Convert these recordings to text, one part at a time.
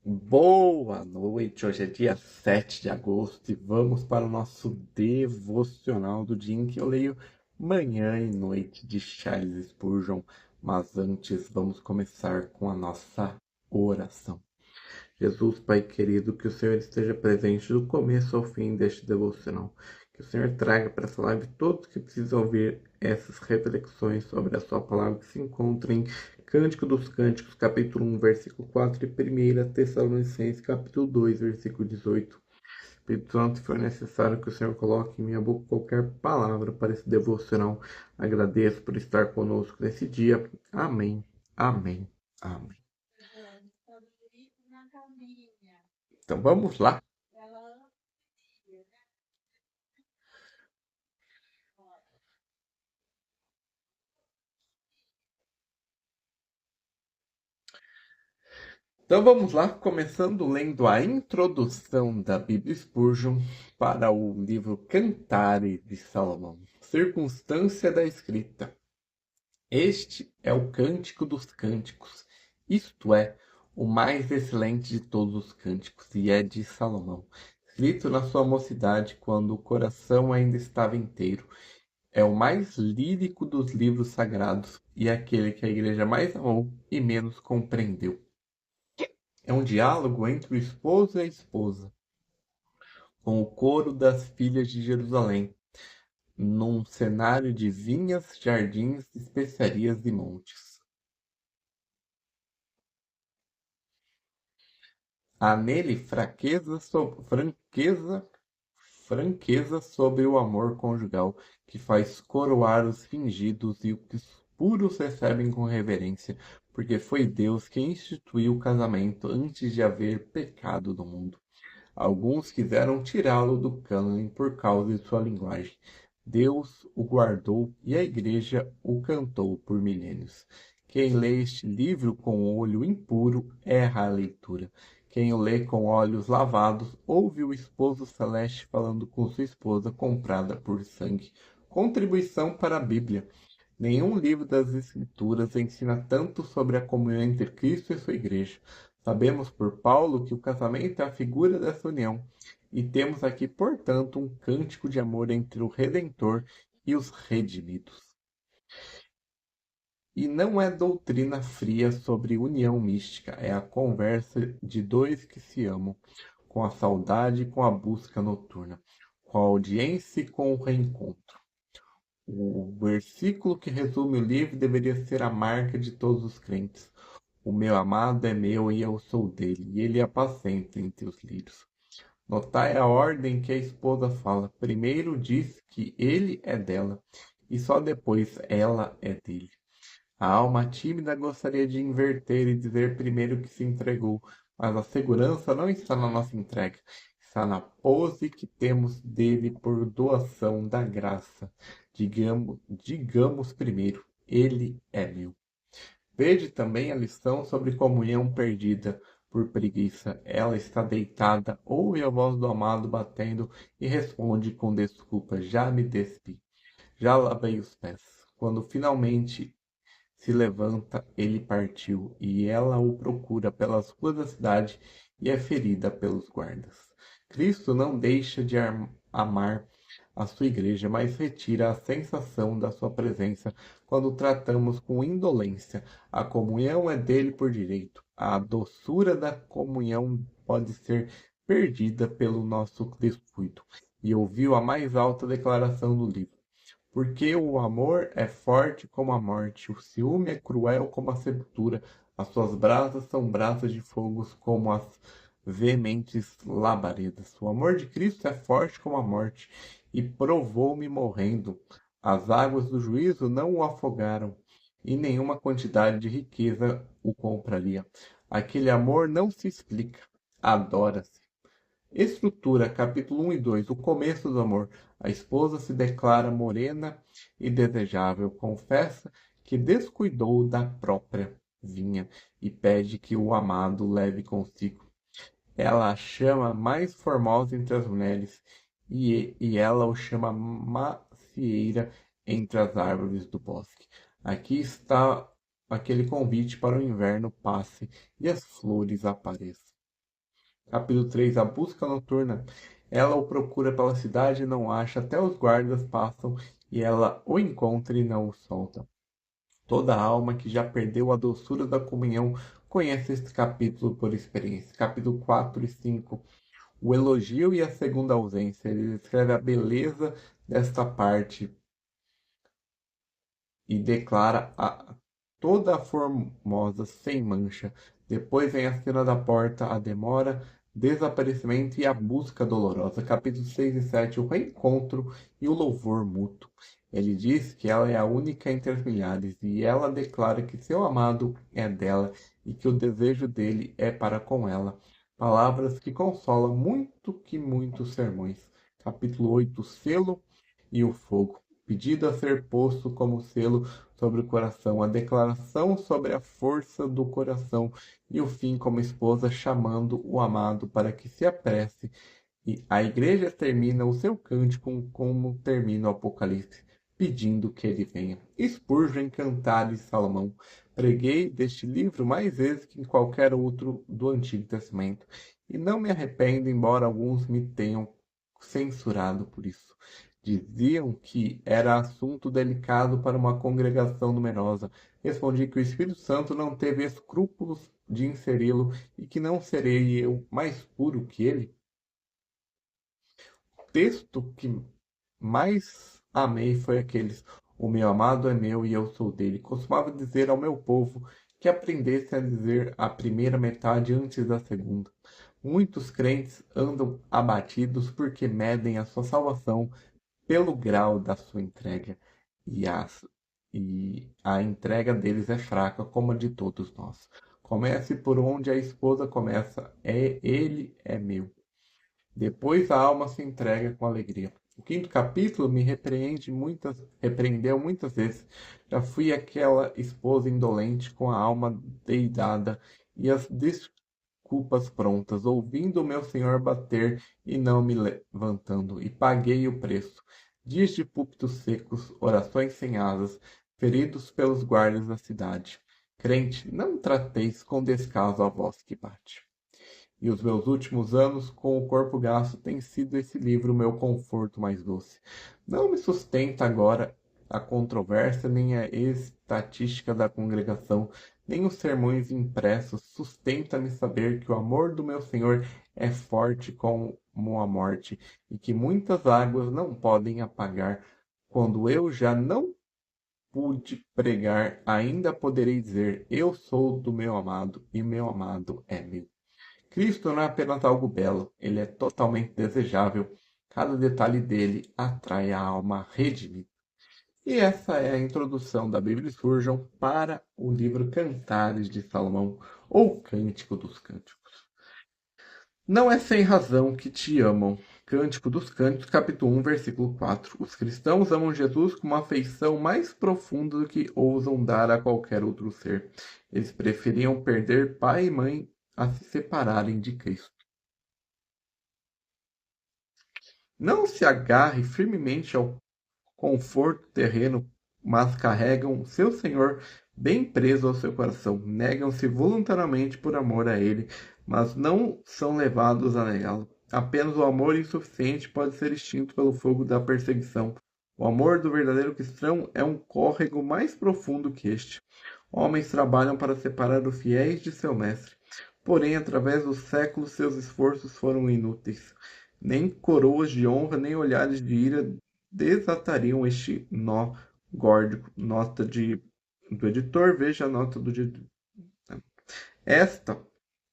Boa noite, hoje é dia 7 de agosto e vamos para o nosso devocional do dia em que eu leio Manhã e Noite de Charles Spurgeon. Mas antes, vamos começar com a nossa oração. Jesus, Pai querido, que o Senhor esteja presente do começo ao fim deste devocional. Que o Senhor traga para essa live todos que precisam ouvir essas reflexões sobre a sua palavra que se encontram em Cântico dos Cânticos, capítulo 1, versículo 4 e 1 Tessalonicenses, capítulo 2, versículo 18. Espírito Santo, se for necessário que o Senhor coloque em minha boca qualquer palavra para esse devocional, agradeço por estar conosco nesse dia. Amém, amém, amém. Então vamos lá. Então vamos lá, começando lendo a introdução da Bíblia Spurgeon para o livro Cantares de Salomão. Circunstância da escrita. Este é o cântico dos cânticos, isto é, o mais excelente de todos os cânticos, e é de Salomão, escrito na sua mocidade, quando o coração ainda estava inteiro. É o mais lírico dos livros sagrados, e é aquele que a igreja mais amou e menos compreendeu. É um diálogo entre o esposo e a esposa, com o coro das filhas de Jerusalém, num cenário de vinhas, jardins, especiarias e montes. Há nele franqueza sobre o amor conjugal, que faz coroar os fingidos e os puros recebem com reverência, porque foi Deus quem instituiu o casamento antes de haver pecado no mundo. Alguns quiseram tirá-lo do cânone por causa de sua linguagem. Deus o guardou e a igreja o cantou por milênios. Quem lê este livro com o olho impuro erra a leitura. Quem o lê com olhos lavados ouve o esposo celeste falando com sua esposa comprada por sangue. Contribuição para a Bíblia. Nenhum livro das Escrituras ensina tanto sobre a comunhão entre Cristo e sua igreja. Sabemos por Paulo que o casamento é a figura dessa união, e temos aqui, portanto, um cântico de amor entre o Redentor e os redimidos. E não é doutrina fria sobre união mística, é a conversa de dois que se amam, com a saudade e com a busca noturna, com a audiência e com o reencontro. O versículo que resume o livro deveria ser a marca de todos os crentes. O meu amado é meu e eu sou dele, e ele apacenta entre os lírios. Notai a ordem que a esposa fala. Primeiro diz que ele é dela, e só depois ela é dele. A alma tímida gostaria de inverter e dizer primeiro que se entregou, mas a segurança não está na nossa entrega, está na pose que temos dele por doação da graça. Digamos primeiro, ele é meu. Vede também a lição sobre comunhão perdida por preguiça. Ela está deitada, ouve a voz do amado batendo e responde com desculpa: já me despi, já lavei os pés. Quando finalmente se levanta, ele partiu, e ela o procura pelas ruas da cidade e é ferida pelos guardas. Cristo não deixa de amar a sua igreja, mas retira a sensação da sua presença quando tratamos com indolência. A comunhão é dele por direito. A doçura da comunhão pode ser perdida pelo nosso descuido. E ouviu a mais alta declaração do livro. Porque o amor é forte como a morte, o ciúme é cruel como a sepultura, as suas brasas são brasas de fogo como as veementes labaredas. O amor de Cristo é forte como a morte, e provou-me morrendo. As águas do juízo não o afogaram, e nenhuma quantidade de riqueza o compraria. Aquele amor não se explica, adora-se. Estrutura, capítulo 1 e 2, o começo do amor. A esposa se declara morena e desejável, confessa que descuidou da própria vinha e pede que o amado leve consigo. Ela a chama mais formosa entre as mulheres e ela o chama macieira entre as árvores do bosque. Aqui está aquele convite para o inverno passe e as flores apareçam. Capítulo 3, a busca noturna. Ela o procura pela cidade e não acha, até os guardas passam e ela o encontra e não o solta. Toda alma que já perdeu a doçura da comunhão conhece este capítulo por experiência. Capítulo 4 e 5, o elogio e a segunda ausência. Ele descreve a beleza desta parte e declara a toda formosa, sem mancha. Depois vem a cena da porta, a demora, desaparecimento e a busca dolorosa. Capítulos 6 e 7, o reencontro e o louvor mútuo. Ele diz que ela é a única entre as milhares e ela declara que seu amado é dela e que o desejo dele é para com ela. Palavras que consolam muito que muitos sermões. Capítulo 8, o selo e o fogo. Pedido a ser posto como selo sobre o coração, a declaração sobre a força do coração e o fim como esposa chamando o amado para que se apresse. E a igreja termina o seu cântico como termina o Apocalipse, pedindo que ele venha. Spurgeon, Cantares de Salomão. Preguei deste livro mais vezes que em qualquer outro do Antigo Testamento, e não me arrependo, embora alguns me tenham censurado por isso. Diziam que era assunto delicado para uma congregação numerosa. Respondi que o Espírito Santo não teve escrúpulos de inseri-lo e que não serei eu mais puro que ele. O texto que mais amei foi aqueles: o meu amado é meu e eu sou dele. Costumava dizer ao meu povo que aprendesse a dizer a primeira metade antes da segunda. Muitos crentes andam abatidos porque medem a sua salvação pelo grau da sua entrega, e a entrega deles é fraca, como a de todos nós. Comece por onde a esposa começa, ele é meu. Depois a alma se entrega com alegria. O quinto capítulo me repreendeu muitas vezes. Já fui aquela esposa indolente com a alma deidada e as desculpas prontas, ouvindo o meu senhor bater e não me levantando, e paguei o preço. Dias de púlpitos secos, orações sem asas, feridos pelos guardas da cidade. Crente, não trateis com descaso a voz que bate. E os meus últimos anos, com o corpo gasto, tem sido esse livro o meu conforto mais doce. Não me sustenta agora a controvérsia, nem a estatística da congregação, nem os sermões impressos. Sustenta-me saber que o amor do meu Senhor é forte como a morte, e que muitas águas não podem apagar. Quando eu já não pude pregar, ainda poderei dizer: eu sou do meu amado, e meu amado é meu. Cristo não é apenas algo belo, ele é totalmente desejável. Cada detalhe dele atrai a alma redimida. E essa é a introdução da Bíblia Spurgeon para o livro Cantares de Salomão, ou Cântico dos Cânticos. Não é sem razão que te amam. Cântico dos Cânticos, capítulo 1, versículo 4. Os cristãos amam Jesus com uma afeição mais profunda do que ousam dar a qualquer outro ser. Eles preferiam perder pai e mãe a se separarem de Cristo. Não se agarre firmemente ao conforto terreno, mas carregam seu Senhor bem preso ao seu coração. Negam-se voluntariamente por amor a Ele, mas não são levados a negá-lo. Apenas o amor insuficiente pode ser extinto pelo fogo da perseguição. O amor do verdadeiro cristão é um córrego mais profundo que este. Homens trabalham para separar os fiéis de seu mestre. Porém, através dos séculos, seus esforços foram inúteis. Nem coroas de honra, nem olhares de ira desatariam este nó górdico. Do editor, veja a nota do editor. Esta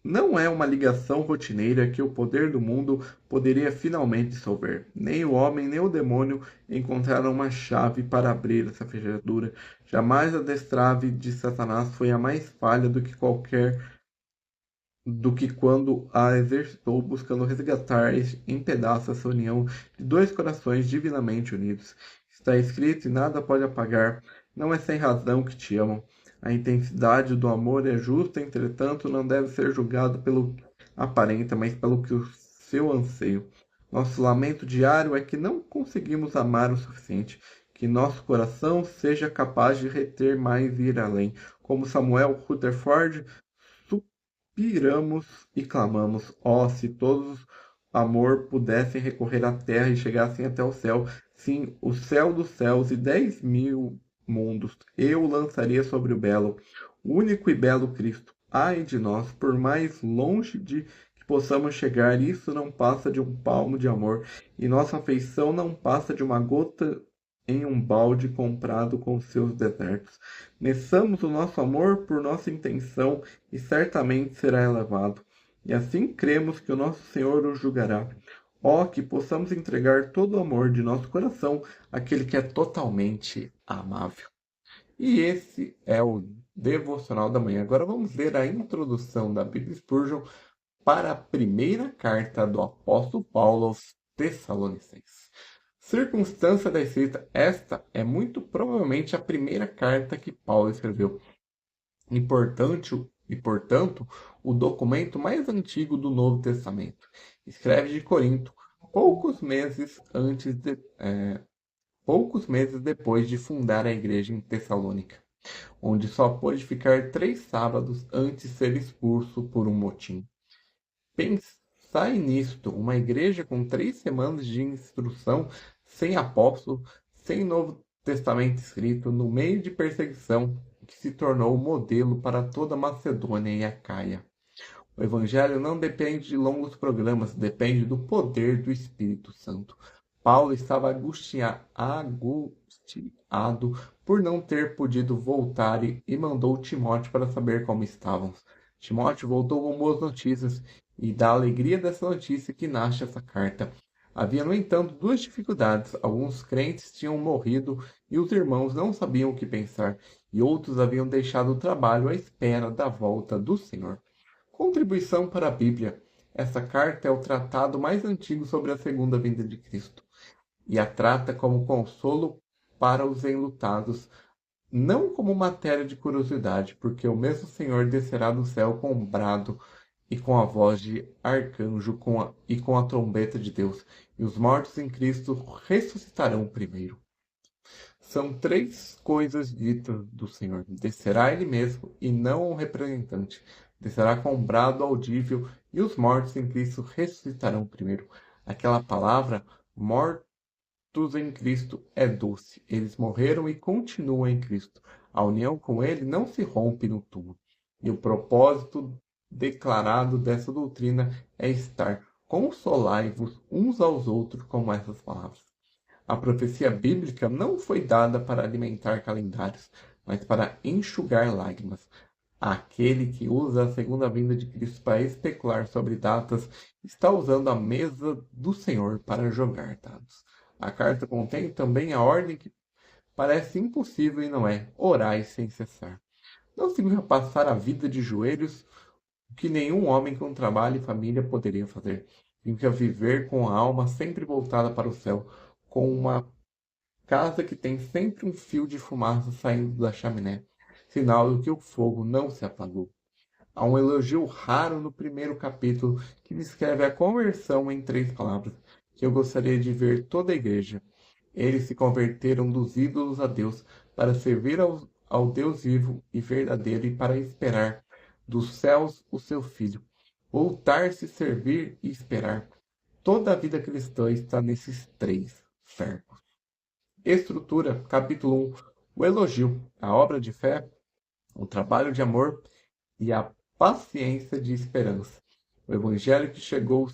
não é uma ligação rotineira que o poder do mundo poderia finalmente dissolver. Nem o homem, nem o demônio encontraram uma chave para abrir essa fechadura. Jamais a destrave de Satanás foi a mais falha do que quando a exercitou buscando resgatar em pedaços essa união de dois corações divinamente unidos. Está escrito e nada pode apagar. Não é sem razão que te amam. A intensidade do amor é justa, entretanto, não deve ser julgado pelo que aparenta, mas pelo que o seu anseio. Nosso lamento diário é que não conseguimos amar o suficiente, que nosso coração seja capaz de reter mais e ir além. Como Samuel Rutherford suspiramos e clamamos, ó, se todos amor pudessem recorrer à terra e chegassem até o céu, sim, o céu dos céus e 10.000 mundos, eu lançaria sobre o belo, único e belo Cristo. Ai de nós, por mais longe de que possamos chegar, isso não passa de um palmo de amor, e nossa afeição não passa de uma gota em um balde comprado com seus desertos. Meçamos o nosso amor por nossa intenção, e certamente será elevado. E assim cremos que o nosso Senhor o julgará. Ó, que possamos entregar todo o amor de nosso coração àquele que é totalmente amável. E esse é o devocional da manhã. Agora vamos ler a introdução da Bíblia Spurgeon para a primeira carta do apóstolo Paulo aos Tessalonicenses. Circunstância da escrita, esta é muito provavelmente a primeira carta que Paulo escreveu. Portanto, o documento mais antigo do Novo Testamento. Escreve de Corinto, poucos meses depois de fundar a igreja em Tessalônica, onde só pôde ficar 3 sábados antes de ser expulso por um motim. Pensai nisto, uma igreja com 3 semanas de instrução, sem apóstolo, sem Novo Testamento escrito, no meio de perseguição, que se tornou modelo para toda a Macedônia e Acaia. O Evangelho não depende de longos programas, depende do poder do Espírito Santo. Paulo estava angustiado por não ter podido voltar e mandou Timóteo para saber como estavam. Timóteo voltou com boas notícias, e da alegria dessa notícia que nasce essa carta. Havia, no entanto, 2 dificuldades. Alguns crentes tinham morrido e os irmãos não sabiam o que pensar, e outros haviam deixado o trabalho à espera da volta do Senhor. Contribuição para a Bíblia. Essa carta é o tratado mais antigo sobre a segunda vinda de Cristo, e a trata como consolo para os enlutados, não como matéria de curiosidade, porque o mesmo Senhor descerá do céu com um brado e com a voz de arcanjo e com a trombeta de Deus, e os mortos em Cristo ressuscitarão primeiro. São 3 coisas ditas do Senhor. Descerá ele mesmo, e não um representante. Descerá com um brado audível, e os mortos em Cristo ressuscitarão primeiro. Aquela palavra, mortos em Cristo, é doce. Eles morreram e continuam em Cristo. A união com ele não se rompe no túmulo. E o propósito declarado dessa doutrina é estar consolai-vos uns aos outros com essas palavras. A profecia bíblica não foi dada para alimentar calendários, mas para enxugar lágrimas. Aquele que usa a segunda vinda de Cristo para especular sobre datas está usando a mesa do Senhor para jogar dados. A carta contém também a ordem que parece impossível e não é: orai sem cessar. Não significa passar a vida de joelhos, o que nenhum homem com trabalho e família poderia fazer. Significa viver com a alma sempre voltada para o céu, com uma casa que tem sempre um fio de fumaça saindo da chaminé, sinal de que o fogo não se apagou. Há um elogio raro no primeiro capítulo que descreve a conversão em 3 palavras, que eu gostaria de ver toda a igreja. Eles se converteram dos ídolos a Deus para servir ao Deus vivo e verdadeiro e para esperar dos céus o seu Filho. Voltar-se, servir e esperar. Toda a vida cristã está nesses 3 verbos. Estrutura, capítulo 1. O elogio, a obra de fé, o trabalho de amor e a paciência de esperança. O evangelho que chegou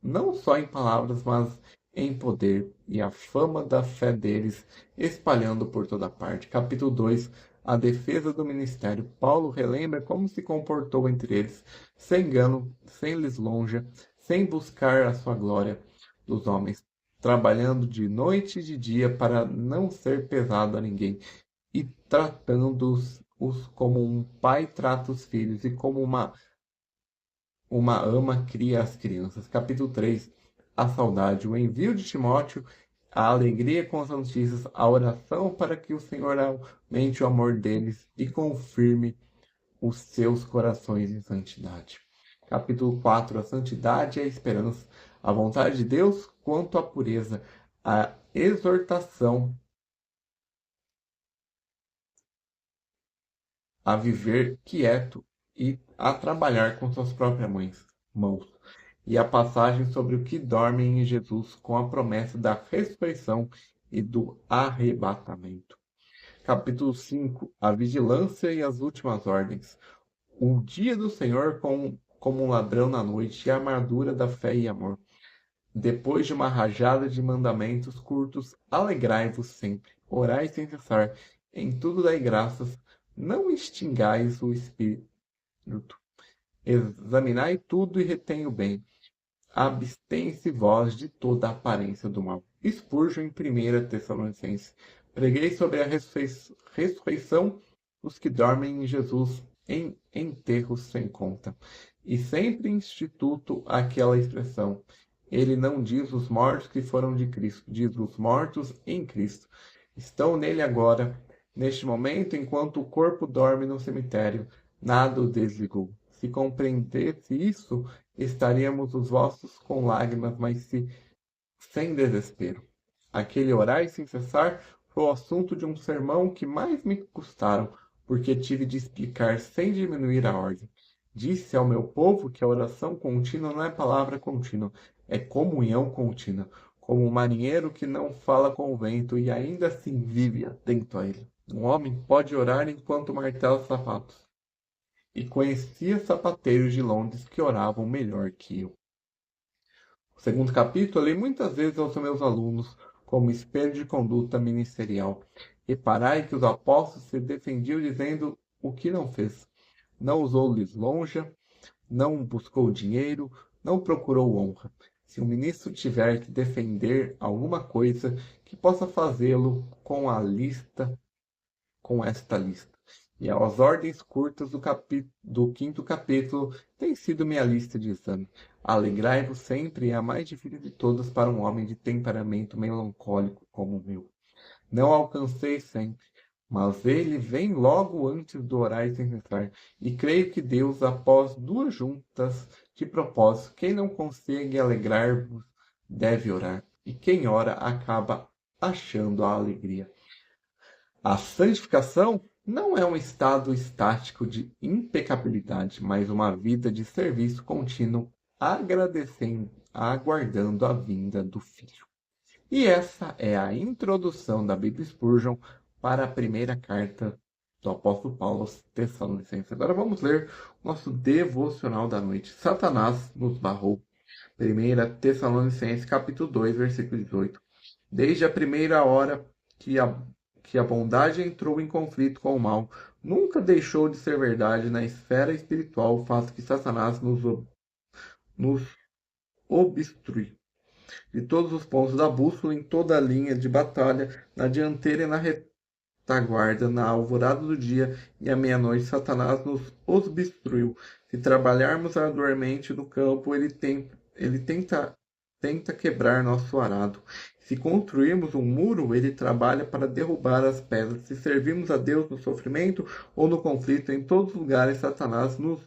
não só em palavras, mas em poder, e a fama da fé deles espalhando por toda parte. Capítulo 2. A defesa do ministério. Paulo relembra como se comportou entre eles, sem engano, sem lisonja, sem buscar a sua glória dos homens, trabalhando de noite e de dia para não ser pesado a ninguém, e tratando-os como um pai trata os filhos, e como uma ama cria as crianças. Capítulo 3. A saudade, o envio de Timóteo, a alegria com as notícias, a oração para que o Senhor aumente o amor deles e confirme os seus corações em santidade. Capítulo 4. A santidade e a esperança, a vontade de Deus quanto à pureza, a exortação a viver quieto e a trabalhar com suas próprias mãos. E a passagem sobre o que dormem em Jesus com a promessa da ressurreição e do arrebatamento. Capítulo 5: A vigilância e as últimas ordens. O dia do Senhor como um ladrão na noite, e a armadura da fé e amor. Depois de uma rajada de mandamentos curtos, alegrai-vos sempre, orai sem cessar, em tudo dai graças, não extingais o espírito, examinai tudo e retém o bem, abstém-se vós de toda a aparência do mal. Spurgeon em 1 Tessalonicenses. Preguei sobre a ressurreição dos que dormem em Jesus em enterros sem conta. E sempre instituto aquela expressão. Ele não diz os mortos que foram de Cristo, diz os mortos em Cristo. Estão nele agora, neste momento, enquanto o corpo dorme no cemitério. Nada o desligou. Se compreendesse isso, estaríamos os vossos com lágrimas, mas sem desespero. Aquele orar sem cessar foi o assunto de um sermão que mais me custaram, porque tive de explicar sem diminuir a ordem. Disse ao meu povo que a oração contínua não é palavra contínua, é comunhão contínua, como um marinheiro que não fala com o vento e ainda assim vive atento a ele. Um homem pode orar enquanto martela os sapatos. E conhecia sapateiros de Londres que oravam melhor que eu. O segundo capítulo eu li muitas vezes aos meus alunos como espelho de conduta ministerial. Reparai que os apóstolos se defendiam dizendo o que não fez. Não usou lisonja, não buscou dinheiro, não procurou honra. Se um ministro tiver que defender alguma coisa, que possa fazê-lo com esta lista. E as ordens curtas do quinto capítulo têm sido minha lista de exame. Alegrai-vos sempre é a mais difícil de todas para um homem de temperamento melancólico como o meu. Não alcancei sempre, mas ele vem logo antes do orar sem cessar. E creio que Deus, após duas juntas de propósito, quem não consegue alegrar-vos deve orar. E quem ora acaba achando a alegria. A santificação não é um estado estático de impecabilidade, mas uma vida de serviço contínuo, agradecendo, aguardando a vinda do Filho. E essa é a introdução da Bíblia Spurgeon para a primeira carta do apóstolo Paulo aos Tessalonicenses. Agora vamos ler o nosso devocional da noite. Satanás nos barrou. 1 Tessalonicenses capítulo 2, versículo 18. Desde a primeira hora que a bondade entrou em conflito com o mal, nunca deixou de ser verdade na esfera espiritual o fato que Satanás nos obstrui de todos os pontos da bússola, em toda a linha de batalha, na dianteira e na retaguarda, na alvorada do dia e à meia-noite, Satanás nos obstruiu. Se trabalharmos arduamente no campo, ele tenta quebrar nosso arado. Se construirmos um muro, ele trabalha para derrubar as pedras. Se servirmos a Deus no sofrimento ou no conflito, em todos os lugares, Satanás nos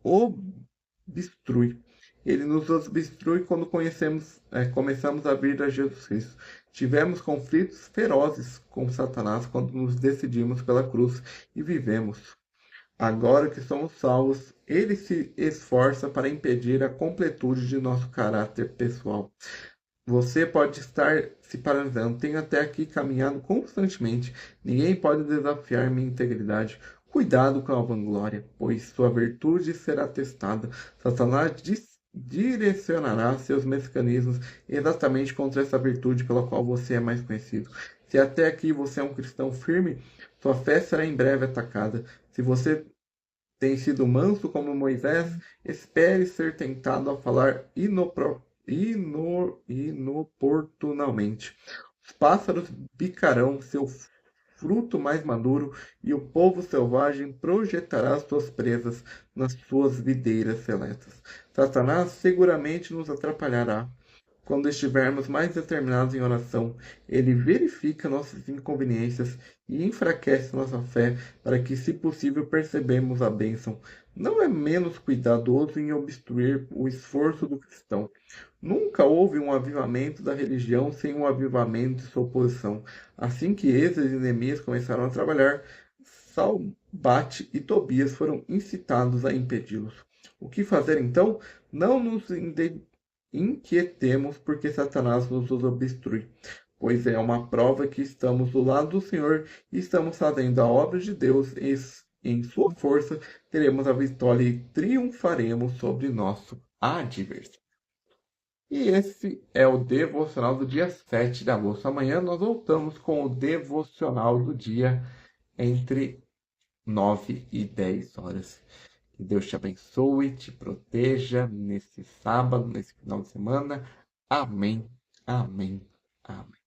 obstrui. Ele nos obstrui quando começamos a vir a Jesus Cristo. Tivemos conflitos ferozes com Satanás quando nos decidimos pela cruz e vivemos. Agora que somos salvos, ele se esforça para impedir a completude de nosso caráter pessoal. Você pode estar se paralisando. Tenho até aqui caminhado constantemente. Ninguém pode desafiar minha integridade. Cuidado com a vanglória, pois sua virtude será testada. Satanás direcionará seus mecanismos exatamente contra essa virtude pela qual você é mais conhecido. Se até aqui você é um cristão firme, sua fé será em breve atacada. Se você tem sido manso como Moisés, espere ser tentado a falar inoportunamente. Os pássaros bicarão seu fruto mais maduro, e o povo selvagem projetará suas presas nas suas videiras seletas. Satanás seguramente nos atrapalhará. Quando estivermos mais determinados em oração, ele verifica nossas inconveniências e enfraquece nossa fé para que, se possível, percebamos a bênção. Não é menos cuidadoso em obstruir o esforço do cristão. Nunca houve um avivamento da religião sem um avivamento de sua oposição. Assim que Esdras e Neemias começaram a trabalhar, Bate e Tobias foram incitados a impedi-los. O que fazer então? Não nos inquietemos, porque Satanás nos obstrui, pois é uma prova que estamos do lado do Senhor e estamos fazendo a obra de Deus, e em sua força teremos a vitória e triunfaremos sobre nosso adversário. E esse é o devocional do dia 7 de agosto. Amanhã nós voltamos com o devocional do dia entre 9 e 10 horas. Que Deus te abençoe, te proteja nesse sábado, nesse final de semana. Amém, amém, amém.